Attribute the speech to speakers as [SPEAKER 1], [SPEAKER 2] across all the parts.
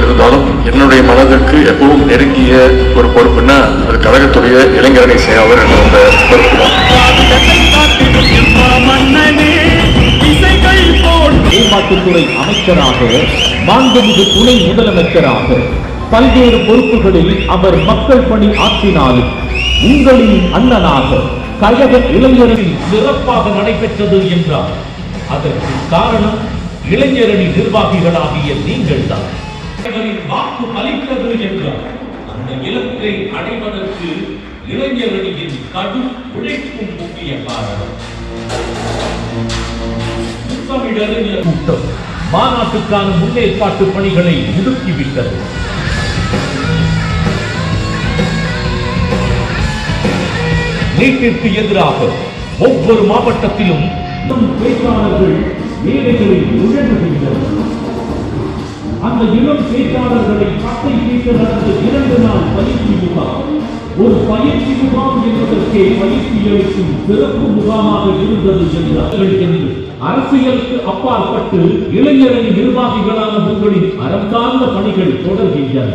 [SPEAKER 1] இருந்தாலும் என்னுடைய மனதிற்கு எப்பவும் நெருங்கிய ஒரு பொறுப்புன்னா அது கழகத்துடைய இளைஞரணி சேவர் என்ற அந்த பொறுப்பு தான்.
[SPEAKER 2] மேம்பாட்டுத்துறை அமைச்சராக, மாண்புமிகு துணை முதலமைச்சராக பல்வேறு பொறுப்புகளில் அவர் மக்கள் பணி ஆற்றினாலும் உங்களின் அண்ணனாக கழக இளைஞரணி சிறப்பாக நடைபெற்றது என்றார். அதற்கு காரணம் இளைஞரணி நிர்வாகிகளாகிய நீங்கள் தான். வாக்கு அளித்தது என்றார். அந்த இலக்கை அடைவதற்கு இளைஞரணியின் கடும் உழைப்பும் முக்கிய காரணம். கூட்டம் மாநாட்டுக்கான முன்னேற்பாட்டு பணிகளை முடுக்கிவிட்டது. நீட்டிற்கு எதிராக ஒவ்வொரு மாவட்டத்திலும் பேச்சாளர்கள் வேலைகளில் நுழைந்துகின்றனர். அந்த இளம் பேச்சாளர்களை பட்டை தீர்க்க நடந்த 2 நாள் பயிற்சி முகாம் ஒரு பயிற்சி முகாம் என்பதற்கே பயிற்சி அளிக்கும் சிறப்பு முகாமாக இருந்தது என்று அரசியலுக்கு அப்பாற்பட்டு இளைஞரணி நிர்வாகிகளான உங்களின் அறம் சார்ந்த பணிகள் தொடர்கின்றன.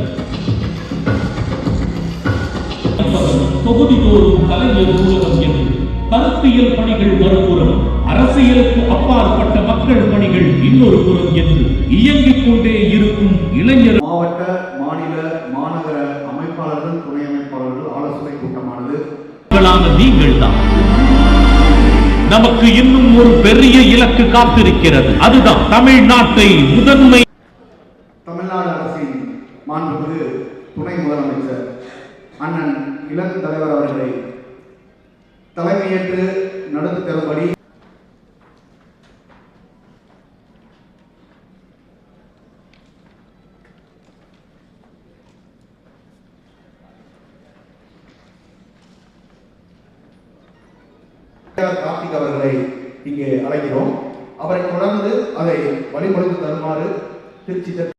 [SPEAKER 2] தொகுதிதோறும் கலைஞர் நூலகம் என்று கருத்தியல் பணிகள் மறுபுறம், அரசியலுக்கு அப்பாற்பட்ட மக்கள் பணிகள் இன்னொரு புறம் என்று இயங்கிக் கொண்டே இருக்கும் இளைஞர்
[SPEAKER 3] மாவட்ட, மாநில, மாநகர அமைப்பாளர்கள், துணை அமைப்பாளர்கள் ஆலோசனை கூட்டமானது
[SPEAKER 2] நீங்கள் தான். நமக்கு இன்னும் ஒரு பெரிய இலக்கு காத்திருக்கிறது. அதுதான் தமிழ்நாட்டை முதன்மை.
[SPEAKER 3] தமிழ்நாடு அரசின் மாண்புமிகு துணை முதலமைச்சர் அண்ணன் இளம் தலைவர் அவர்களை தலைமையேற்று நடத்தி தரும்படி கார்த்திக் அவர்களை இங்கே அழைக்கிறோம். அவரை தொடர்ந்து அதை வழிமொழிந்து தருமாறு திருச்சி